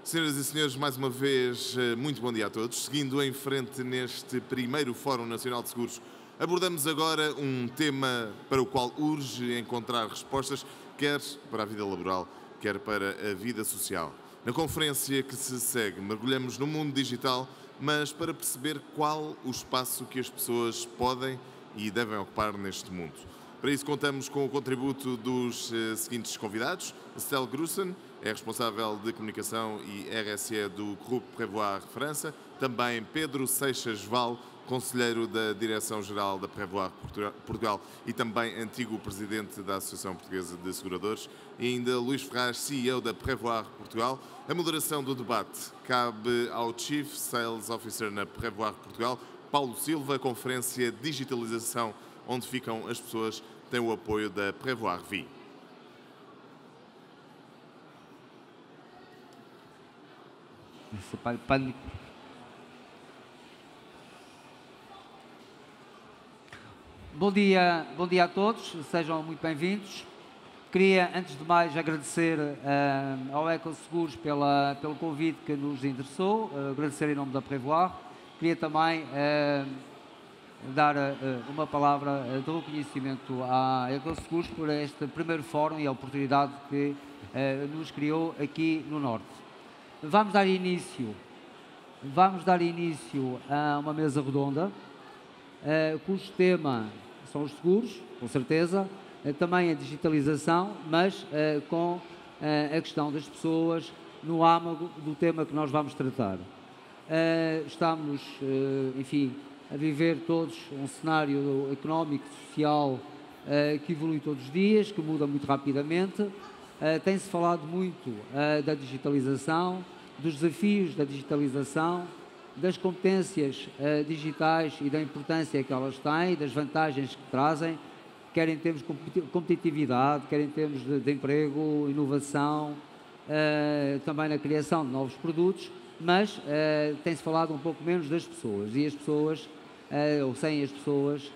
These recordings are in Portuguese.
Senhoras e senhores, mais uma vez, muito bom dia a todos. Seguindo em frente neste primeiro Fórum Nacional de Seguros, abordamos agora um tema para o qual urge encontrar respostas, quer para a vida laboral, quer para a vida social. Na conferência que se segue, mergulhamos no mundo digital, mas para perceber qual o espaço que as pessoas podem e devem ocupar neste mundo. Para isso contamos com o contributo dos seguintes convidados. Estelle Grussen é responsável de comunicação e RSE do Grupo Prévoire França. Também Pedro Seixas Val, conselheiro da Direção-Geral da Prévoire Portugal e também antigo presidente da Associação Portuguesa de Seguradores. E ainda Luís Ferraz, CEO da Prévoire Portugal. A moderação do debate cabe ao Chief Sales Officer na Prévoire Portugal, Paulo Silva. Conferência Digitalização, onde ficam as pessoas, tem o apoio da Prévoire Vie. Bom dia a todos, sejam muito bem-vindos. Queria, antes de mais, agradecer ao Ecoseguros pelo convite que nos interessou, agradecer em nome da Prévoire. Queria também dar uma palavra de reconhecimento à Ecoseguros por este primeiro fórum e a oportunidade que nos criou aqui no Norte. Vamos dar início a uma mesa redonda, cujo tema são os seguros, com certeza, também a digitalização, mas com a questão das pessoas no âmago do tema que nós vamos tratar. Estamos, enfim, a viver todos um cenário económico, social, que evolui todos os dias, que muda muito rapidamente. Tem-se falado muito da digitalização, dos desafios da digitalização, das competências digitais e da importância que elas têm, das vantagens que trazem, quer em termos de competitividade, quer em termos de emprego, inovação, também na criação de novos produtos, mas tem-se falado um pouco menos das pessoas, e as pessoas, ou sem as pessoas,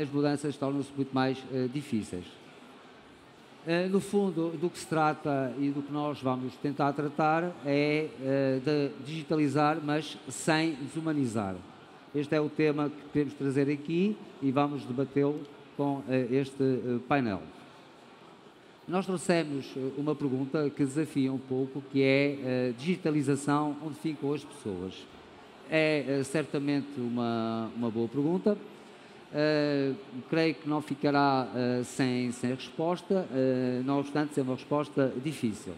as mudanças tornam-se muito mais difíceis. No fundo, do que se trata e do que nós vamos tentar tratar é de digitalizar, mas sem desumanizar. Este é o tema que queremos trazer aqui e vamos debatê-lo com este painel. Nós trouxemos uma pergunta que desafia um pouco, que é digitalização, onde ficam as pessoas? É certamente uma boa pergunta. Creio que não ficará sem resposta, não obstante ser uma resposta difícil.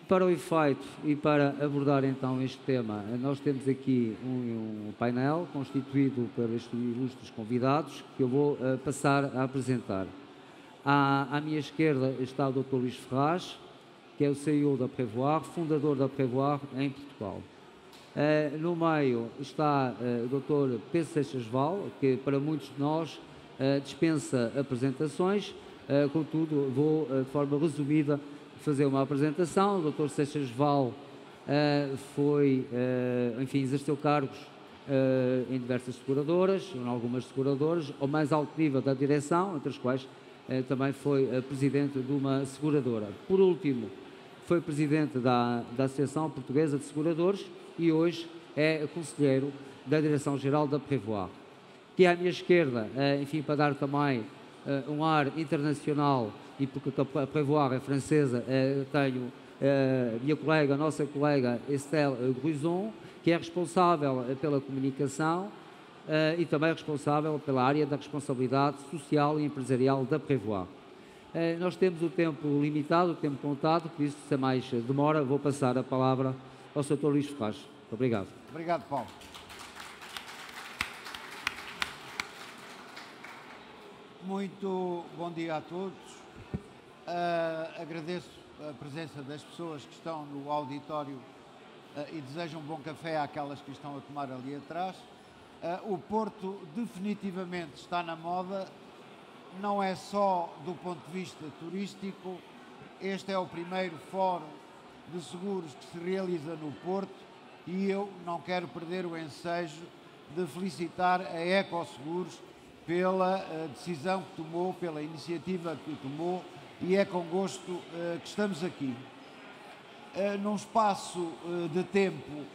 Para o efeito e para abordar então este tema, nós temos aqui um painel constituído por estes ilustres convidados que eu vou passar a apresentar. À minha esquerda está o Dr. Luís Ferraz, que é o CEO da Prévoire, fundador da Prévoire em Portugal. No meio está o Dr. Pedro Seixas Val, que para muitos de nós dispensa apresentações, contudo vou de forma resumida fazer uma apresentação. O Dr. Seixas Val enfim, exerceu cargos em diversas seguradoras, em algumas seguradoras, ao mais alto nível da direção, entre as quais também foi presidente de uma seguradora. Por último, foi presidente da Associação Portuguesa de Seguradores e hoje é conselheiro da Direção-Geral da Prévoire. Que à minha esquerda, enfim, para dar também um ar internacional, e porque a Prévoire é francesa, tenho a nossa colega Estelle Grussen, que é responsável pela comunicação e também responsável pela área da responsabilidade social e empresarial da Prévoire. Nós temos o tempo limitado, o tempo contado, por isso, sem mais demora, vou passar a palavra ao Sr. Luís Ferraz. Obrigado. Obrigado, Paulo. Muito bom dia a todos. Agradeço a presença das pessoas que estão no auditório e desejo um bom café àquelas que estão a tomar ali atrás. O Porto definitivamente está na moda, não é só do ponto de vista turístico. Este é o primeiro fórum de seguros que se realiza no Porto e eu não quero perder o ensejo de felicitar a Ecoseguros pela decisão que tomou, pela iniciativa que tomou, e é com gosto que estamos aqui. num espaço de tempo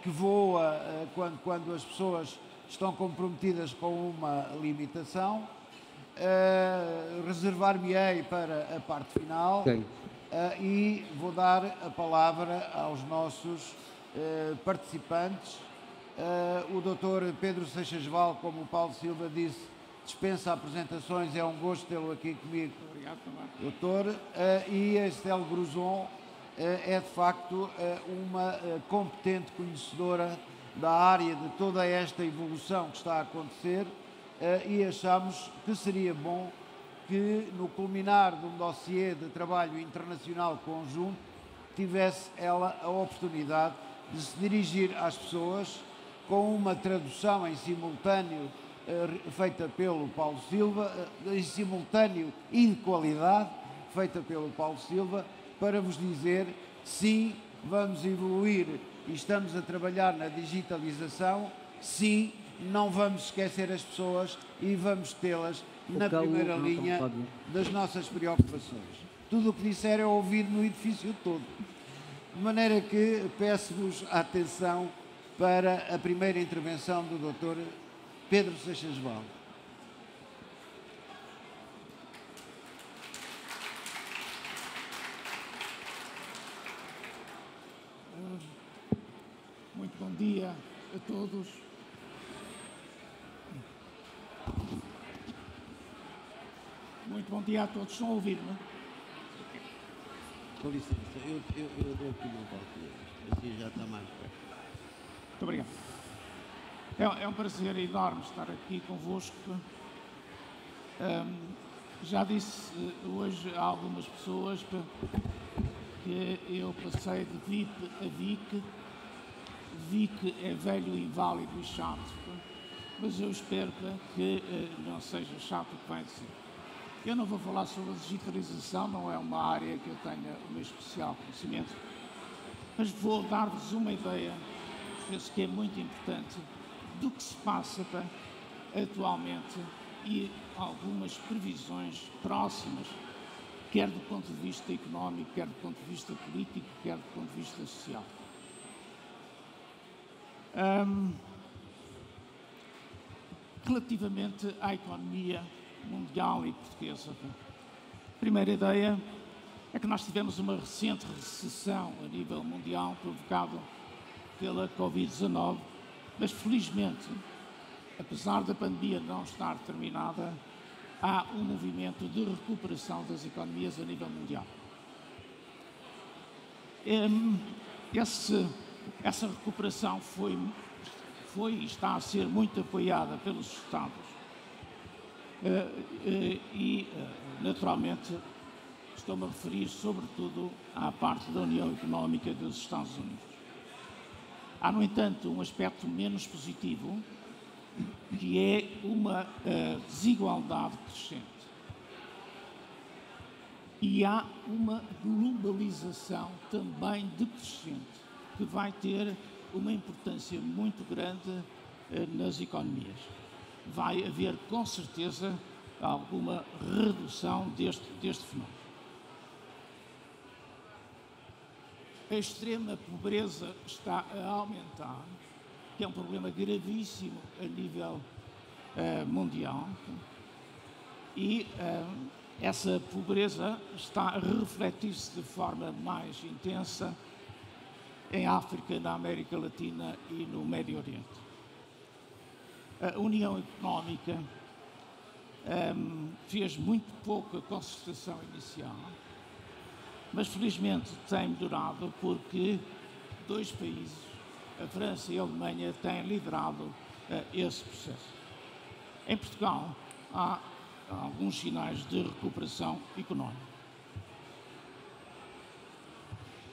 que voa quando as pessoas estão comprometidas com uma limitação. Reservar-me-ei para a parte final. Ok. E vou dar a palavra aos nossos participantes. O Dr. Pedro Seixas Val, como o Paulo Silva disse, dispensa apresentações, é um gosto tê-lo aqui comigo. Obrigado também. Doutor, e a Estelle Gruzon é de facto uma competente conhecedora da área de toda esta evolução que está a acontecer, e achamos que seria bom que no culminar de um dossiê de trabalho internacional conjunto tivesse ela a oportunidade de se dirigir às pessoas com uma tradução em simultâneo feita pelo Paulo Silva, em simultâneo e de qualidade, feita pelo Paulo Silva, para vos dizer, sim, vamos evoluir e estamos a trabalhar na digitalização, sim, não vamos esquecer as pessoas e vamos tê-las na primeira linha das nossas preocupações. Tudo o que disser é ouvido no edifício todo. De maneira que peço-vos a atenção para a primeira intervenção do Dr. Pedro Seixas Val. Muito bom dia a todos. Muito bom dia a todos. Estão a ouvir-me? Com licença, eu dou aqui um toque, assim já está mais perto. Muito obrigado. É um prazer enorme estar aqui convosco. Já disse hoje a algumas pessoas que eu passei de VIP a VIC. VIC é velho, inválido e chato, mas eu espero que não seja chato o que vai dizer. Eu não vou falar sobre a digitalização, não é uma área que eu tenha o meu especial conhecimento, mas vou dar-vos uma ideia, penso que é muito importante, do que se passa atualmente e algumas previsões próximas, quer do ponto de vista económico, quer do ponto de vista político, quer do ponto de vista social. Relativamente à economia mundial e portuguesa, a primeira ideia é que nós tivemos uma recente recessão a nível mundial provocada pela Covid-19, mas felizmente, apesar da pandemia não estar terminada, há um movimento de recuperação das economias a nível mundial. Essa recuperação foi e está a ser muito apoiada pelos Estados e, naturalmente, estou-me a referir sobretudo à parte da União Económica dos Estados Unidos. Há, no entanto, um aspecto menos positivo, que é uma desigualdade crescente. E há uma globalização também decrescente, que vai ter uma importância muito grande nas economias. Vai haver, com certeza, alguma redução deste fenómeno. A extrema pobreza está a aumentar, que é um problema gravíssimo a nível mundial, e essa pobreza está a refletir-se de forma mais intensa em África, na América Latina e no Médio Oriente. A União Económica fez muito pouca concertação inicial, mas felizmente tem melhorado porque dois países, a França e a Alemanha, têm liderado esse processo. Em Portugal há alguns sinais de recuperação económica.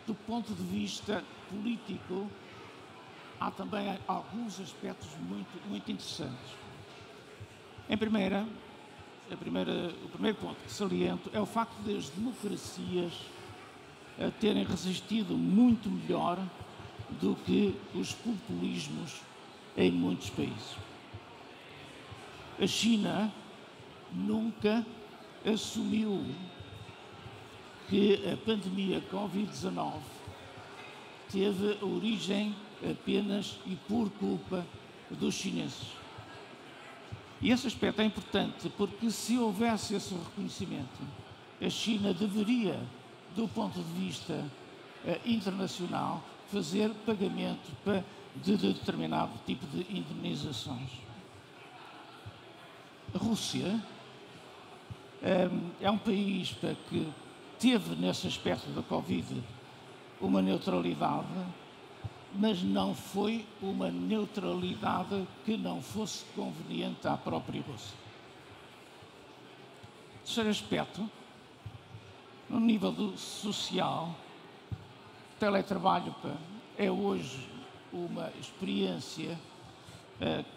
Do ponto de vista político, há também alguns aspectos muito interessantes. O primeiro ponto que saliento é o facto de as democracias terem resistido muito melhor do que os populismos em muitos países. A China nunca assumiu que a pandemia Covid-19 teve origem apenas e por culpa dos chineses. E esse aspecto é importante porque, se houvesse esse reconhecimento, a China deveria, do ponto de vista internacional, fazer pagamento de determinado tipo de indemnizações. A Rússia é um país que teve, nesse aspecto da Covid, uma neutralidade, mas não foi uma neutralidade que não fosse conveniente à própria Rússia. Terceiro aspecto, no nível social, o teletrabalho é hoje uma experiência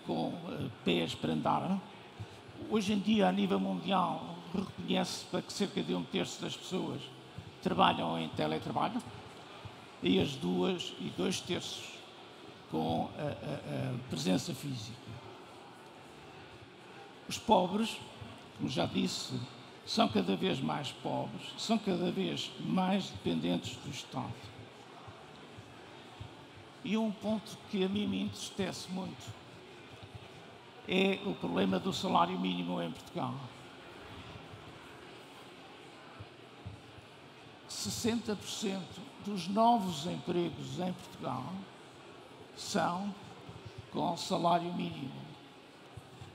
com pés para andar. Hoje em dia, a nível mundial, reconhece que cerca de 1/3 das pessoas trabalham em teletrabalho e as 2/3 com a presença física. Os pobres, como já disse, são cada vez mais pobres, são cada vez mais dependentes do Estado. E um ponto que a mim me entristece muito é o problema do salário mínimo em Portugal. 60% dos novos empregos em Portugal são com salário mínimo.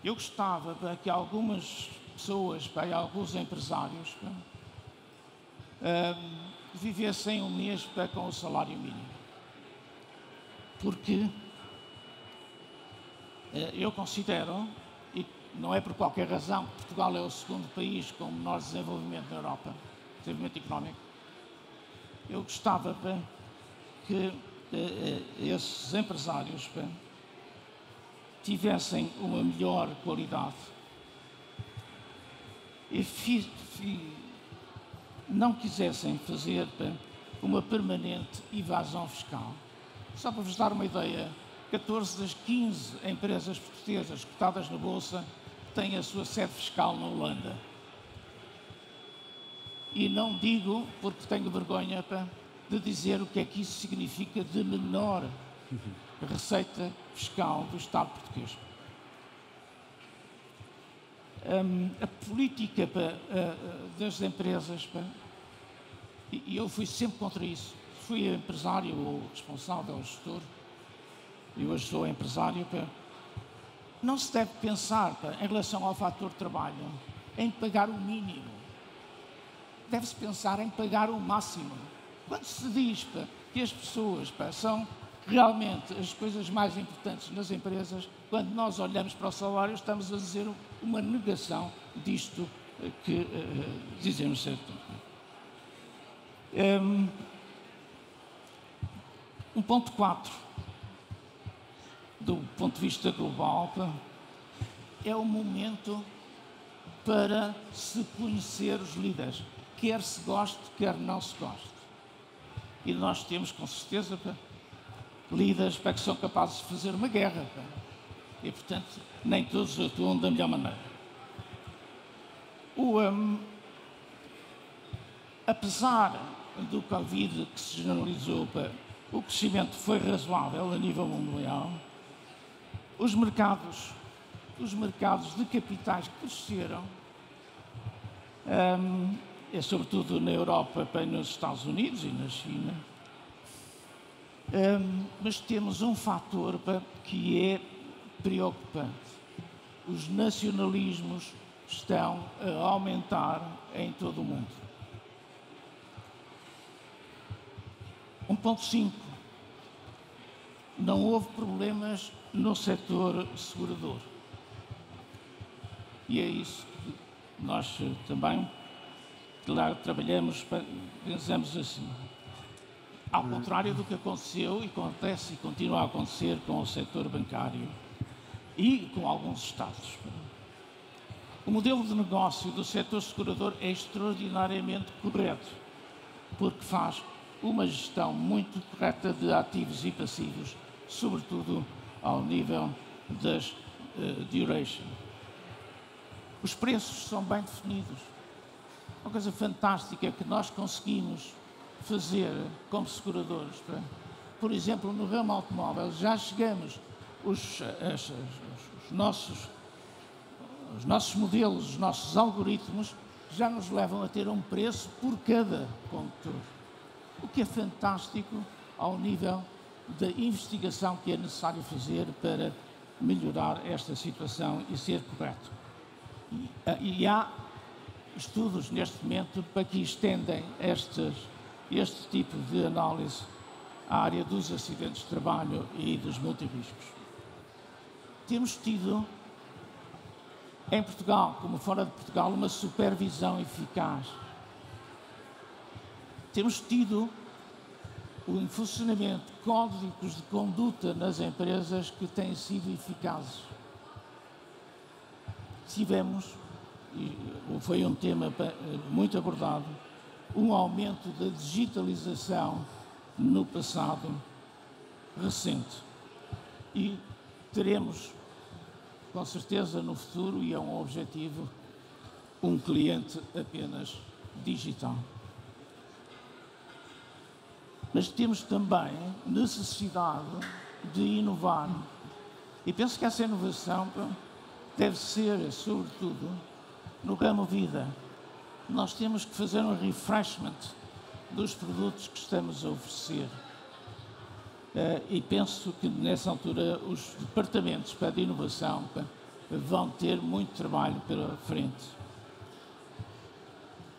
Eu gostava que algumas pessoas, alguns empresários, vivessem um mês com o salário mínimo. Porque eu considero, e não é por qualquer razão, que Portugal é o segundo país com menor desenvolvimento na Europa, desenvolvimento económico. Eu gostava que esses empresários tivessem uma melhor qualidade e não quisessem fazer uma permanente evasão fiscal. Só para vos dar uma ideia, 14 das 15 empresas portuguesas cotadas na Bolsa têm a sua sede fiscal na Holanda. E não digo porque tenho vergonha de dizer o que é que isso significa de menor receita fiscal do Estado português. A política das empresas, e eu fui sempre contra isso. Fui empresário ou responsável, gestor, e hoje sou empresário. Não se deve pensar, em relação ao fator trabalho, em pagar o mínimo. Deve-se pensar em pagar o máximo. Quando se diz que as pessoas são realmente as coisas mais importantes nas empresas, quando nós olhamos para o salário, estamos a dizer uma negação disto que dizemos ser. Um ponto 4, do ponto de vista global, é o momento para se conhecer os líderes, quer se goste, quer não se goste. E nós temos, com certeza, líderes que são capazes de fazer uma guerra. E, portanto, nem todos atuam da melhor maneira. Apesar do Covid que se generalizou, o crescimento foi razoável a nível mundial. Os mercados de capitais cresceram, sobretudo na Europa, nos Estados Unidos e na China. Mas temos um fator que é preocupante. Os nacionalismos estão a aumentar em todo o mundo. 1.5. Não houve problemas no setor segurador. E é isso que nós também lá trabalhamos, pensamos assim. Ao contrário do que aconteceu e acontece e continua a acontecer com o setor bancário e com alguns Estados. O modelo de negócio do setor segurador é extraordinariamente correto, porque faz uma gestão muito correta de ativos e passivos, sobretudo ao nível das duration. Os preços são bem definidos. Uma coisa fantástica que nós conseguimos fazer como seguradores por exemplo, no ramo automóvel, já chegamos, os nossos modelos, os nossos algoritmos, já nos levam a ter um preço por cada condutor. O que é fantástico ao nível da investigação que é necessário fazer para melhorar esta situação e ser correto. E há estudos neste momento para que estendem este tipo de análise à área dos acidentes de trabalho e dos multirriscos. Temos tido, em Portugal, como fora de Portugal, uma supervisão eficaz. Temos tido o funcionamento de códigos de conduta nas empresas que têm sido eficazes. Tivemos, e foi um tema muito abordado, um aumento da digitalização no passado recente. E teremos, com certeza, no futuro, e é um objetivo, um cliente apenas digital. Mas temos também necessidade de inovar. E penso que essa inovação deve ser, sobretudo, no ramo vida. Nós temos que fazer um refreshment dos produtos que estamos a oferecer. E penso que, nessa altura, os departamentos de inovação vão ter muito trabalho pela frente.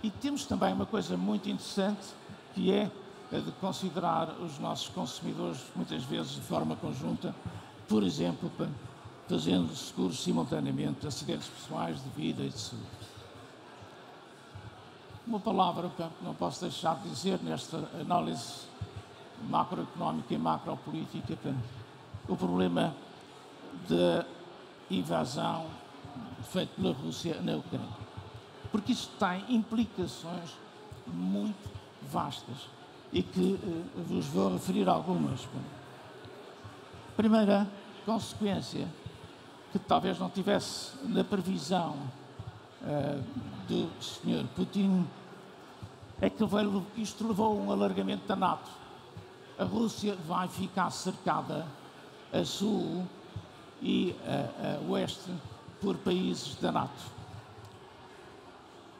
E temos também uma coisa muito interessante, que é a de considerar os nossos consumidores, muitas vezes de forma conjunta, por exemplo, fazendo seguros simultaneamente de acidentes pessoais, de vida e de saúde. Uma palavra que não posso deixar de dizer nesta análise macroeconómica e macropolítica, o problema da invasão feita pela Rússia na Ucrânia. Porque isso tem implicações muito vastas e que vos vou referir algumas. Primeira consequência, que talvez não tivesse na previsão do Sr. Putin, é que isto levou a um alargamento da NATO. A Rússia vai ficar cercada a sul e a oeste por países da NATO.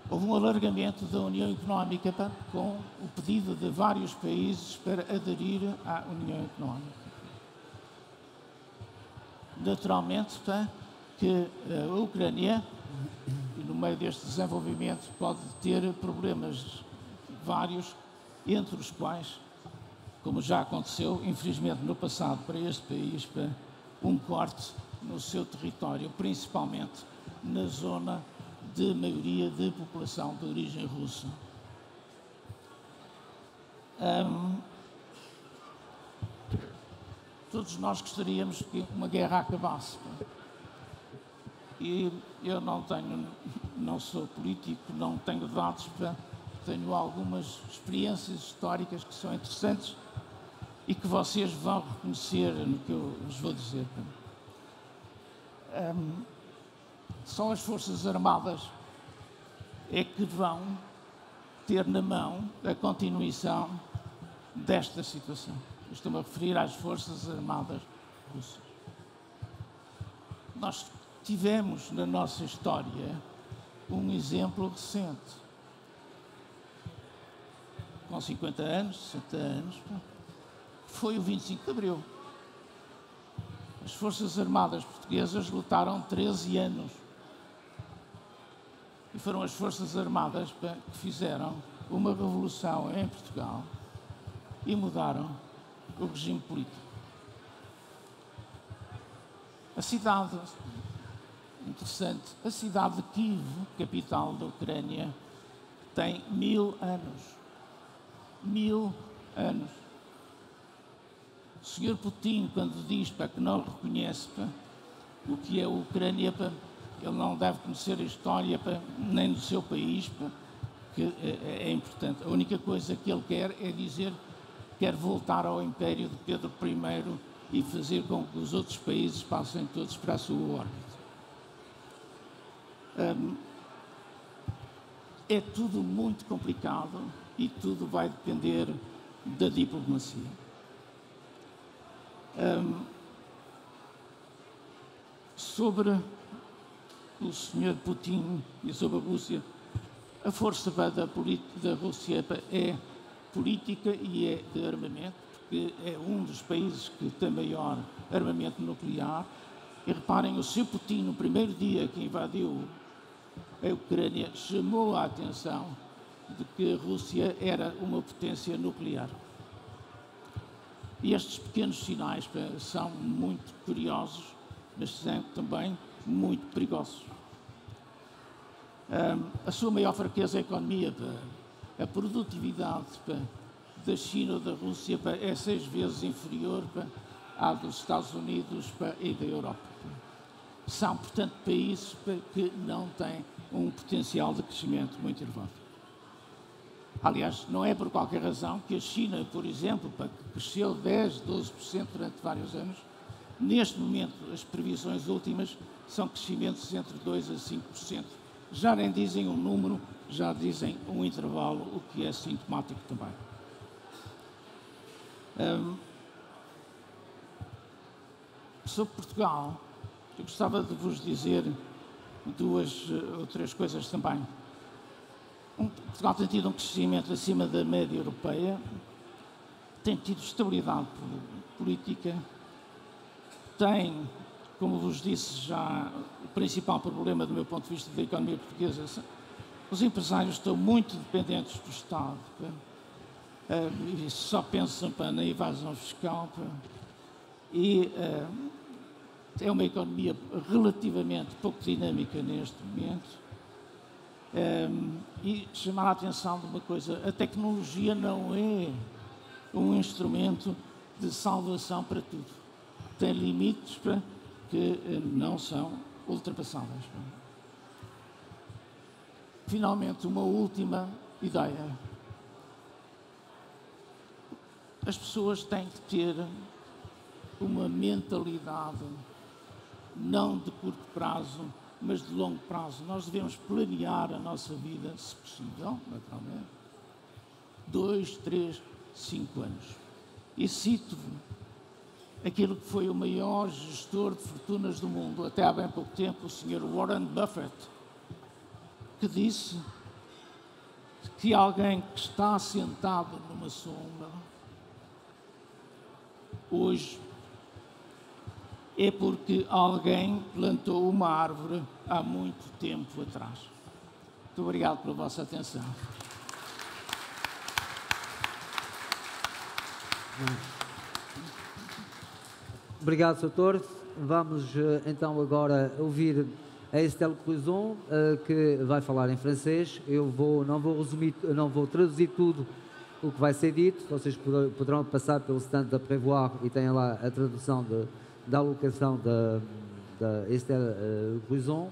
Houve um alargamento da União Económica com o pedido de vários países para aderir à União Económica. Naturalmente, que a Ucrânia, no meio deste desenvolvimento, pode ter problemas vários, entre os quais, como já aconteceu, infelizmente, no passado, para este país, um corte no seu território, principalmente na zona de maioria de população de origem russa. Todos nós gostaríamos que uma guerra acabasse. E eu não sou político, não tenho dados, tenho algumas experiências históricas que são interessantes e que vocês vão reconhecer no que eu vos vou dizer. São as Forças Armadas é que vão ter na mão a continuação desta situação. Estou-me a referir às Forças Armadas russas. Nós tivemos na nossa história um exemplo recente. Com 50 anos, 60 anos, foi o 25 de Abril. As Forças Armadas Portuguesas lutaram 13 anos. E foram as Forças Armadas que fizeram uma revolução em Portugal e mudaram o regime político. A cidade, interessante, a cidade de Kiev, capital da Ucrânia, tem 1000 anos. 1000 anos. O Sr. Putin, quando diz que não reconhece o que é a Ucrânia, ele não deve conhecer a história nem do seu país, que é importante. A única coisa que ele quer é dizer que quer voltar ao Império de Pedro I e fazer com que os outros países passem todos para a sua órbita. É tudo muito complicado e tudo vai depender da diplomacia. Sobre o Sr. Putin e sobre a Rússia, a força da Rússia é política e é de armamento, porque é um dos países que tem maior armamento nuclear. E reparem, o Sr. Putin, no primeiro dia que invadiu a Ucrânia, chamou a atenção de que a Rússia era uma potência nuclear. E estes pequenos sinais são muito curiosos, mas são também muito perigosos. A sua maior fraqueza é a economia, a produtividade da China ou da Rússia é 6 vezes inferior à dos Estados Unidos e da Europa. São, portanto, países que não têm um potencial de crescimento muito elevado. Aliás, não é por qualquer razão que a China, por exemplo, que cresceu 10, 12% durante vários anos, neste momento as previsões últimas são crescimentos entre 2% a 5%. Já nem dizem um número, já dizem um intervalo, o que é sintomático também. Sobre Portugal, eu gostava de vos dizer 2 ou 3 coisas também. Portugal tem tido um crescimento acima da média europeia, tem tido estabilidade política, tem, como vos disse já, o principal problema do meu ponto de vista da economia portuguesa, os empresários estão muito dependentes do Estado, e só pensam na evasão fiscal, e é uma economia relativamente pouco dinâmica neste momento. E chamar a atenção de uma coisa: a tecnologia não é um instrumento de salvação para tudo. Tem limites que não são ultrapassáveis. Finalmente, uma última ideia. As pessoas têm que ter uma mentalidade não de curto prazo, mas de longo prazo. Nós devemos planear a nossa vida, se possível, naturalmente, 2, 3, 5 anos. E cito aquilo que foi o maior gestor de fortunas do mundo, até há bem pouco tempo, o Sr. Warren Buffett, que disse que alguém que está sentado numa sombra, hoje, é porque alguém plantou uma árvore há muito tempo atrás. Muito obrigado pela vossa atenção. Obrigado, Sr. Torres. Vamos então agora ouvir a Estelle Cruson, que vai falar em francês. Eu não vou traduzir tudo o que vai ser dito. Vocês poderão passar pelo stand da Prévoir e têm lá a tradução da alocação da Estelle Cruson,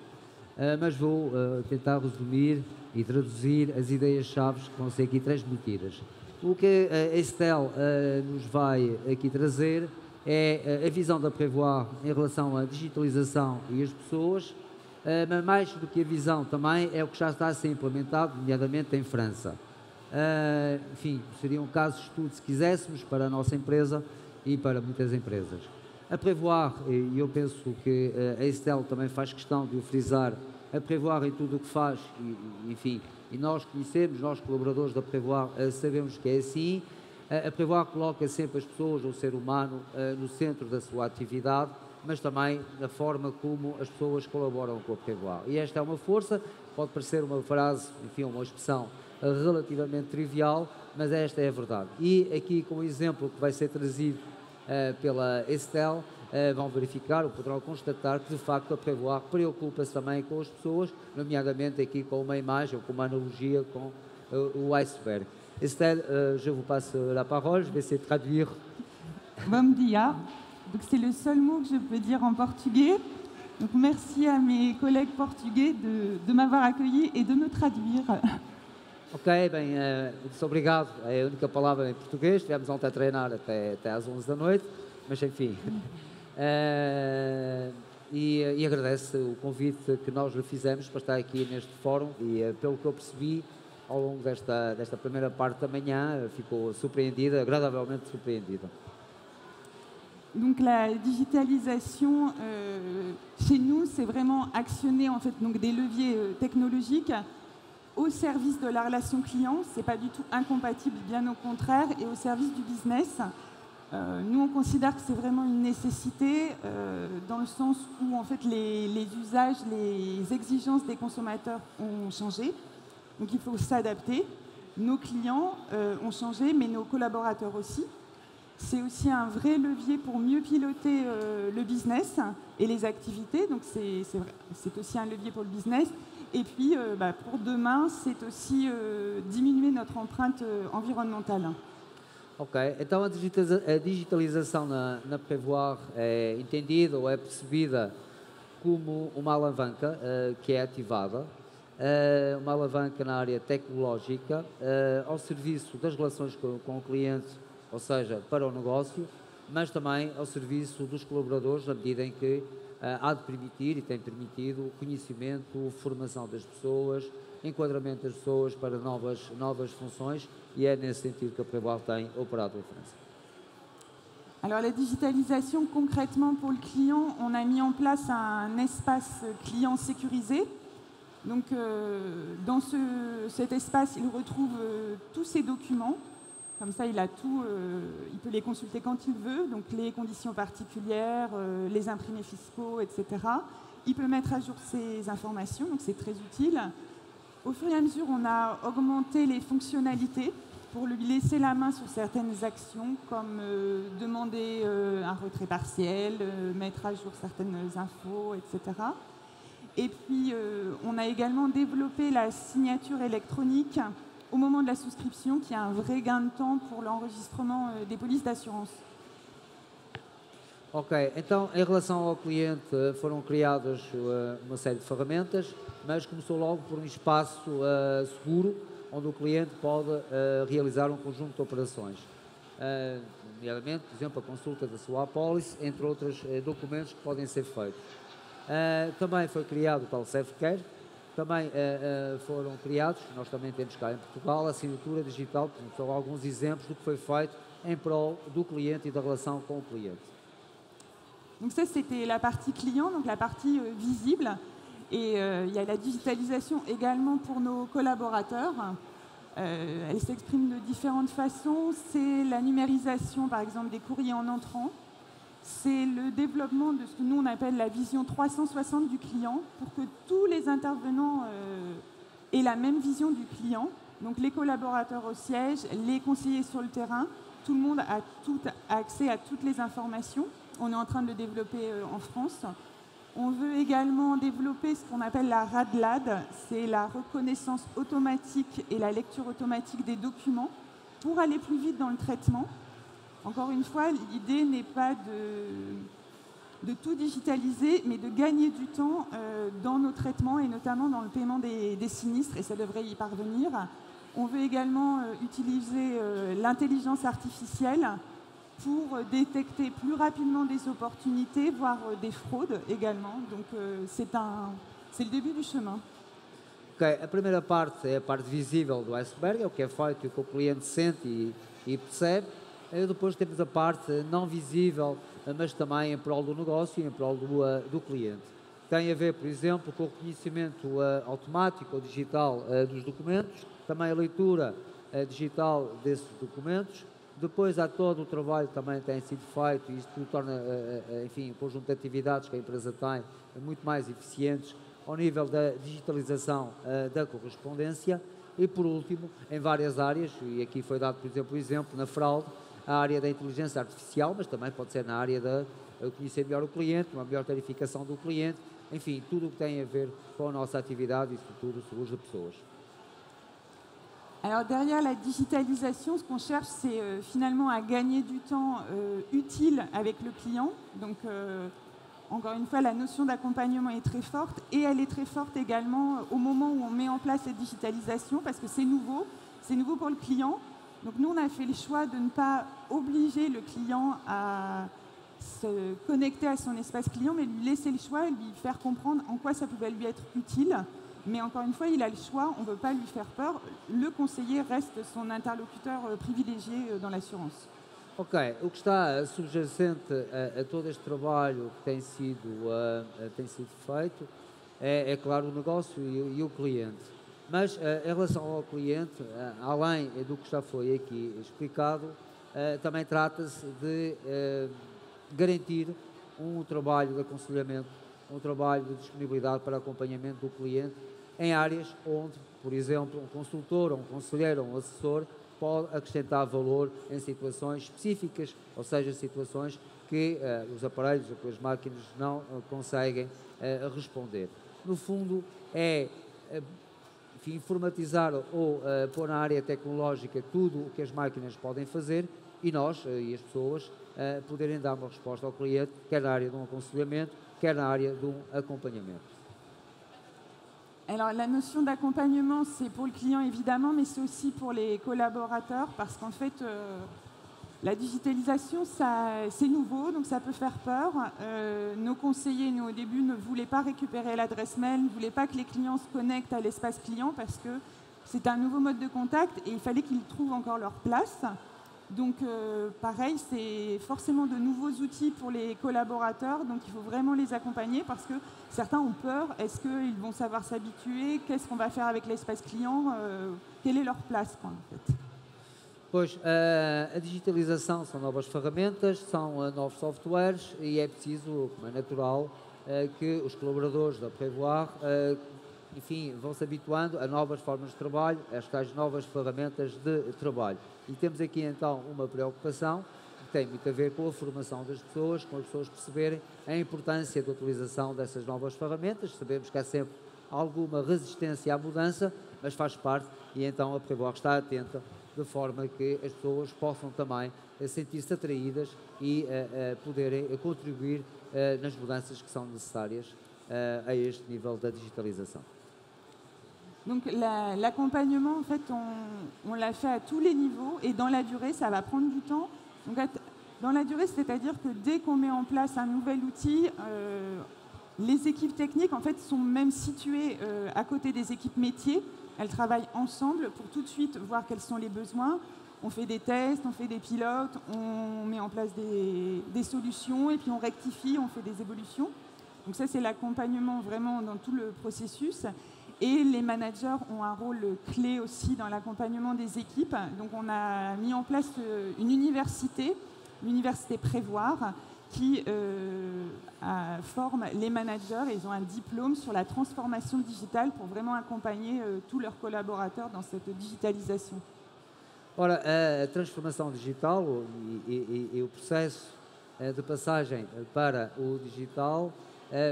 mas vou tentar resumir e traduzir as ideias-chave que vão ser aqui transmitidas. O que a Estelle nos vai aqui trazer é a visão da Prévoir em relação à digitalização e as pessoas, mas mais do que a visão também é o que já está a ser implementado, nomeadamente em França. Enfim, seria um caso de estudo, se quiséssemos, para a nossa empresa e para muitas empresas. A Prévoir, e eu penso que a Estelle também faz questão de o frisar, a Prévoir em tudo o que faz, enfim, e nós conhecemos, nós colaboradores da Prévoir, sabemos que é assim. A Prévoir coloca sempre as pessoas, o ser humano, no centro da sua atividade, mas também na forma como as pessoas colaboram com a Prévoir. E esta é uma força, pode parecer uma frase, enfim, uma expressão relativamente trivial, mas esta é a verdade. E aqui, com o exemplo que vai ser trazido pela Estelle, vão verificar ou poderão constatar que, de facto, a Prévoir preocupa-se também com as pessoas, nomeadamente aqui com uma imagem ou com uma analogia com o iceberg. Estelle, je vous passe la parole, je vais essayer de traduire. Bom dia. Donc c'est le seul mot que je peux dire en portugais. Donc merci à mes collègues portugais de m'avoir accueilli et de me traduire. Ok, bem, muito obrigado. É a única palavra em português. Estivemos ontem a treinar até às 11 da noite, mas enfim. E agradeço o convite que nós lhe fizemos para estar aqui neste fórum e, pelo que eu percebi, ao longo desta primeira parte da manhã, ficou surpreendida, agradavelmente surpreendida. Donc la digitalisation, chez nous, c'est vraiment actionner en fait, donc, des leviers technologiques au service de la relation client. Ce n'est pas du tout incompatible, bien au contraire, et au service du business. Nous, on considère que c'est vraiment une nécessité dans le sens où en fait, les usages, les exigences des consommateurs ont changé. Donc il faut s'adapter. Nos clients ont changé, mais nos collaborateurs aussi. C'est aussi un vrai levier pour mieux piloter le business et les activités. Donc c'est aussi un levier pour le business. Et puis pour demain, c'est aussi diminuer notre empreinte environnementale. Ok, então a digitalização na Prevoir é entendida ou é percebida como uma alavanca que é ativada, uma alavanca na área tecnológica, ao serviço das relações com o cliente, ou seja, para o negócio, mas também ao serviço dos colaboradores, na medida em que há de permitir e tem permitido o conhecimento, formação das pessoas, enquadramento das pessoas para novas funções, et c'est nesse sentido que a Prévoir tem operado en France. Alors la digitalisation, concrètement pour le client, on a mis en place un espace client sécurisé. Donc dans cet espace, il retrouve tous ses documents. Comme ça, il a tout, il peut les consulter quand il veut, donc les conditions particulières, les imprimés fiscaux, etc. Il peut mettre à jour ses informations, donc c'est très utile. Au fur et à mesure, on a augmenté les fonctionnalités pour lui laisser la main sur certaines actions, comme demander un retrait partiel, mettre à jour certaines infos, etc. Et puis, on a également développé la signature électronique au moment de la souscription, qui est un vrai gain de temps pour l'enregistrement des polices d'assurance. Ok, então em relação ao cliente foram criadas uma série de ferramentas, mas começou logo por um espaço seguro, onde o cliente pode realizar um conjunto de operações. Nomeadamente, por exemplo, a consulta da sua apólice, entre outros documentos que podem ser feitos. Também foi criado o tal SafeCare, também foram criados, nós também temos cá em Portugal, a assinatura digital, são alguns exemplos do que foi feito em prol do cliente e da relação com o cliente. Donc ça, c'était la partie client, donc la partie visible. Et il y a la digitalisation également pour nos collaborateurs. Elle s'exprime de différentes façons. C'est la numérisation, par exemple, des courriers en entrant. C'est le développement de ce que nous, on appelle la vision 360 du client, pour que tous les intervenants aient la même vision du client. Donc les collaborateurs au siège, les conseillers sur le terrain, tout le monde a accès à toutes les informations. On est en train de le développer en France. On veut également développer ce qu'on appelle la RADLAD, c'est la reconnaissance automatique et la lecture automatique des documents pour aller plus vite dans le traitement. Encore une fois, l'idée n'est pas de tout digitaliser, mais de gagner du temps dans nos traitements et notamment dans le paiement des sinistres, et ça devrait y parvenir. On veut également utiliser l'intelligence artificielle pour détecter plus rapidement des opportunités, voire des fraudes également. Donc c'est le début du chemin. Ok, a primeira parte é a parte visível do iceberg, é o que é feito e o que o cliente sente e percebe. E depois temos a parte não visível, mas também em prol do negócio e em prol do cliente. Tem a ver, por exemplo, com o reconhecimento automático ou digital dos documentos, também a leitura digital desses documentos. Depois há todo o trabalho que também tem sido feito e isto torna, enfim, um conjunto de atividades que a empresa tem muito mais eficientes ao nível da digitalização da correspondência e, por último, em várias áreas, e aqui foi dado, por exemplo, o exemplo na fraude, a área da inteligência artificial, mas também pode ser na área de conhecer melhor o cliente, uma melhor tarificação do cliente, enfim, tudo o que tem a ver com a nossa atividade e, sobretudo, os seguros de pessoas. Alors derrière la digitalisation, ce qu'on cherche, c'est finalement à gagner du temps utile avec le client. Donc encore une fois, la notion d'accompagnement est très forte et elle est très forte également au moment où on met en place cette digitalisation parce que c'est nouveau pour le client. Donc nous, on a fait le choix de ne pas obliger le client à se connecter à son espace client, mais lui laisser le choix et lui faire comprendre en quoi ça pouvait lui être utile. Mais encore une fois, il a le choix, on ne veut pas lui faire peur. Le conseiller reste son interlocuteur privilégié dans l'assurance. Ok, o que está subjacente a todo este trabalho que tem sido feito é claro, o negócio e o cliente. Mas, em relação ao cliente, além do que já foi aqui explicado, também trata-se de garantir um trabalho de aconselhamento, um trabalho de disponibilidade para acompanhamento do cliente em áreas onde, por exemplo, um consultor, um conselheiro, um assessor pode acrescentar valor em situações específicas, ou seja, situações que os aparelhos ou que as máquinas não conseguem responder. No fundo, informatizar ou pôr na área tecnológica tudo o que as máquinas podem fazer e nós e as pessoas poderem dar uma resposta ao cliente, quer na área de um aconselhamento, quer na área de um acompanhamento. Alors la notion d'accompagnement, c'est pour le client évidemment, mais c'est aussi pour les collaborateurs parce qu'en fait, la digitalisation, c'est nouveau, donc ça peut faire peur. Nos conseillers, nous au début, ne voulaient pas récupérer l'adresse mail, ne voulaient pas que les clients se connectent à l'espace client parce que c'est un nouveau mode de contact et il fallait qu'ils trouvent encore leur place. Donc pareil, c'est forcément de nouveaux outils pour les collaborateurs, donc il faut vraiment les accompagner parce que certains ont peur. Est-ce qu'ils vont savoir s'habituer? Qu'est-ce qu'on va faire avec l'espace client? Quelle est leur place, quoi, en fait? Pois, a digitalização são novas ferramentas, são novos softwares e é preciso, como é natural, que os colaboradores da Prévoir, enfim, vão se habituando a novas formas de trabalho, a estas novas ferramentas de trabalho. E temos aqui então uma preocupação que tem muito a ver com a formação das pessoas, com as pessoas perceberem a importância da utilização dessas novas ferramentas. Sabemos que há sempre alguma resistência à mudança, mas faz parte e então a Prévoir está atenta de forma que as pessoas possam também sentir-se atraídas e poderem contribuir nas mudanças que são necessárias a este nível da digitalização. Donc l'accompagnement, en fait, on l'a fait à tous les niveaux et dans la durée, ça va prendre du temps. Donc, dans la durée, c'est-à-dire que dès qu'on met en place un nouvel outil, les équipes techniques, en fait, sont même situées à côté des équipes métiers. Elles travaillent ensemble pour tout de suite voir quels sont les besoins. On fait des tests, on fait des pilotes, on met en place des solutions et puis on rectifie, on fait des évolutions. Donc ça, c'est l'accompagnement vraiment dans tout le processus. Et les managers ont un rôle clé aussi dans l'accompagnement des équipes. Donc on a mis en place une université, l'université Prévoir, qui forme les managers et ils ont un diplôme sur la transformation digitale pour vraiment accompagner tous leurs collaborateurs dans cette digitalisation. Ora, a transformação digital e o processo de passagem para o digital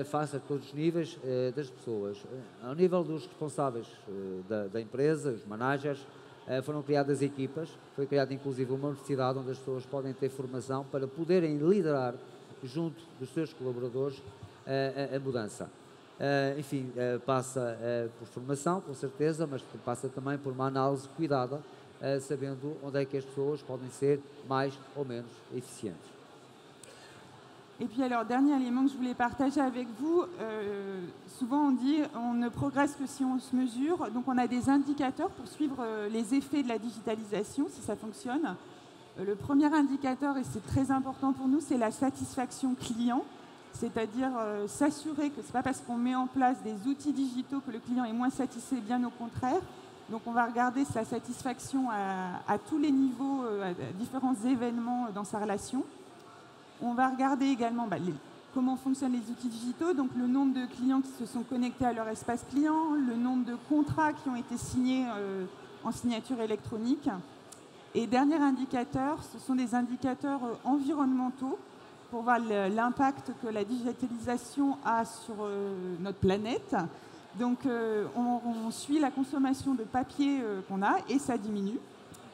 face a todos os níveis das pessoas. Ao nível dos responsáveis da empresa, os managers, foram criadas equipas, foi criada inclusive uma universidade onde as pessoas podem ter formação para poderem liderar junto dos seus colaboradores a mudança. Enfim, passa por formação, com certeza, mas passa também por uma análise cuidada, sabendo onde é que as pessoas podem ser mais ou menos eficientes. Et puis alors, dernier élément que je voulais partager avec vous, souvent on dit on ne progresse que si on se mesure, donc on a des indicateurs pour suivre les effets de la digitalisation, si ça fonctionne. Le premier indicateur, et c'est très important pour nous, c'est la satisfaction client, c'est-à-dire s'assurer que ce n'est pas parce qu'on met en place des outils digitaux que le client est moins satisfait, bien au contraire. Donc on va regarder sa satisfaction à tous les niveaux, à différents événements dans sa relation. On va regarder également comment fonctionnent les outils digitaux, donc le nombre de clients qui se sont connectés à leur espace client, le nombre de contrats qui ont été signés en signature électronique. Et dernier indicateur, ce sont des indicateurs environnementaux pour voir l'impact que la digitalisation a sur notre planète. Donc on suit la consommation de papier qu'on a et ça diminue.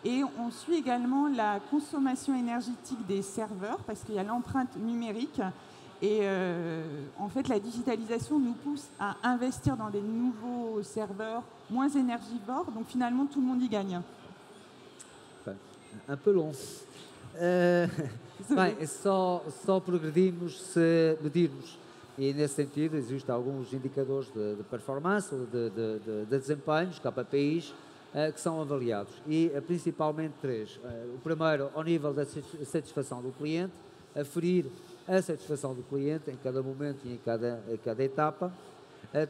Et on suit également la consommation énergétique des serveurs parce qu'il y a l'empreinte numérique. Et en fait, la digitalisation nous pousse à investir dans des nouveaux serveurs moins énergivores. Donc finalement, tout le monde y gagne. Um peu long. Bem, só progredimos se medirmos. E nesse sentido existem alguns indicadores de performance, de desempenhos, KPIs, que são avaliados, e principalmente três. O primeiro, ao nível da satisfação do cliente, aferir a satisfação do cliente em cada momento e em cada etapa.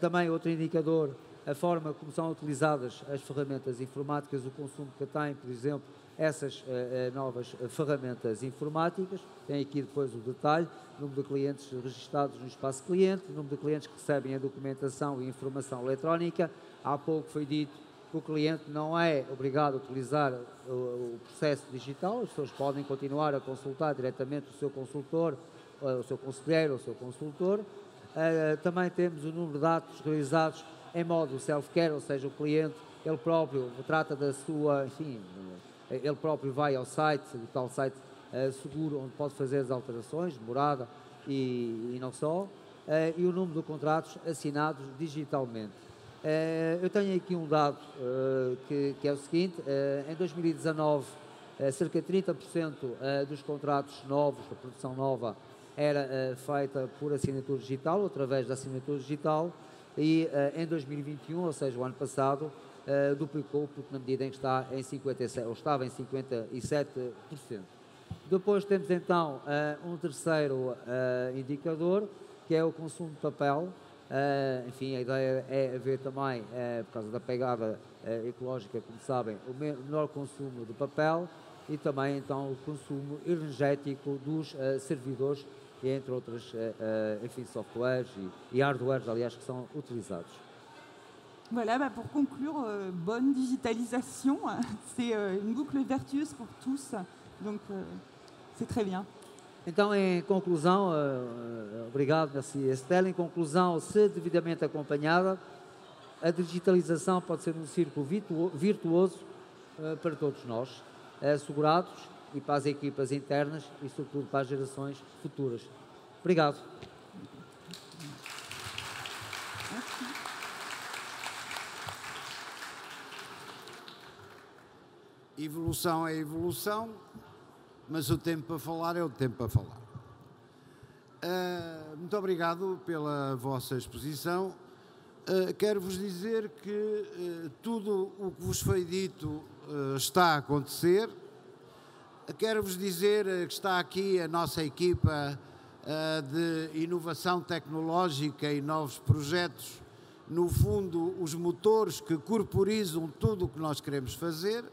Também outro indicador, a forma como são utilizadas as ferramentas informáticas, o consumo que tem, por exemplo, essas novas ferramentas informáticas. Tem aqui depois o detalhe, número de clientes registados no espaço cliente, número de clientes que recebem a documentação e informação eletrónica. Há pouco foi dito que o cliente não é obrigado a utilizar o processo digital, as pessoas podem continuar a consultar diretamente o seu consultor, o seu conselheiro, o seu consultor. Também temos o número de atos realizados em modo self-care, ou seja, o cliente, ele próprio trata da sua, enfim, ele próprio vai ao site, o tal site seguro, onde pode fazer as alterações, de morada e não só, e o número de contratos assinados digitalmente. Eu tenho aqui um dado que é o seguinte: em 2019, cerca de 30% dos contratos novos, da produção nova, era feita por assinatura digital, através da assinatura digital, e em 2021, ou seja, o ano passado, duplicou, porque na medida em que está em 57%, ou estava em 57%. Depois temos então um terceiro indicador, que é o consumo de papel. Enfim, a ideia é haver também, por causa da pegada ecológica, como sabem, o menor consumo de papel e também então o consumo energético dos servidores, entre outras, enfim, softwares e hardwares, aliás, que são utilizados. Voilà, bah pour conclure, bonne digitalisation, c'est une boucle vertueuse pour tous, donc c'est très bien. Então, em conclusão, obrigado, merci Estelle. Em conclusão, se devidamente acompanhada, a digitalização pode ser um círculo virtuoso para todos nós, assegurados, e para as equipas internas e, sobretudo, para as gerações futuras. Obrigado. Evolução é evolução, mas o tempo para falar é o tempo para falar. Muito obrigado pela vossa exposição. Quero-vos dizer que tudo o que vos foi dito está a acontecer. Quero-vos dizer que está aqui a nossa equipa de inovação tecnológica e novos projetos, no fundo, os motores que corporizam tudo o que nós queremos fazer.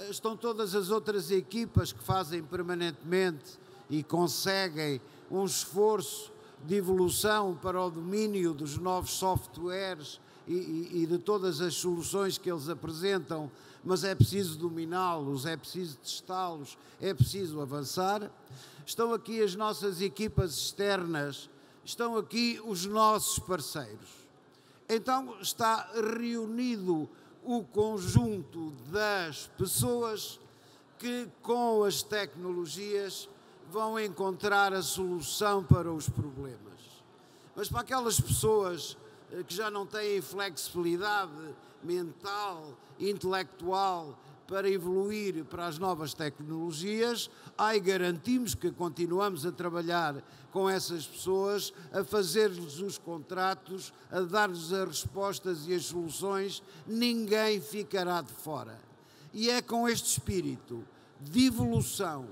Estão todas as outras equipas que fazem permanentemente e conseguem um esforço de evolução para o domínio dos novos softwares e de todas as soluções que eles apresentam, mas é preciso dominá-los, é preciso testá-los, é preciso avançar. Estão aqui as nossas equipas externas, estão aqui os nossos parceiros. Então está reunido o conjunto das pessoas que, com as tecnologias, vão encontrar a solução para os problemas. Mas para aquelas pessoas que já não têm flexibilidade mental, intelectual, para evoluir para as novas tecnologias, garantimos que continuamos a trabalhar com essas pessoas, a fazer-lhes os contratos, a dar-lhes as respostas e as soluções. Ninguém ficará de fora. E é com este espírito de evolução,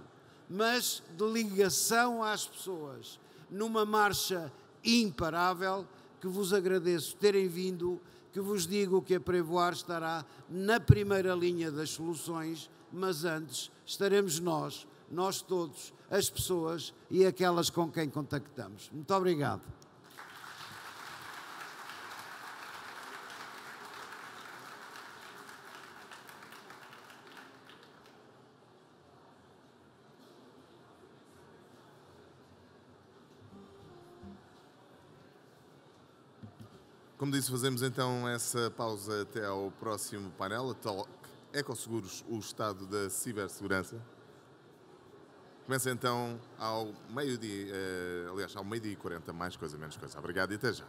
mas de ligação às pessoas, numa marcha imparável, que vos agradeço terem vindo, que vos digo que a Prevoar estará na primeira linha das soluções, mas antes estaremos nós todos, as pessoas e aquelas com quem contactamos. Muito obrigado. Como disse, fazemos então essa pausa até ao próximo painel, a Talk Ecoseguros, o estado da cibersegurança. Começa então ao meio-dia, aliás, ao meio-dia e 40, mais coisa, menos coisa. Obrigado e até já.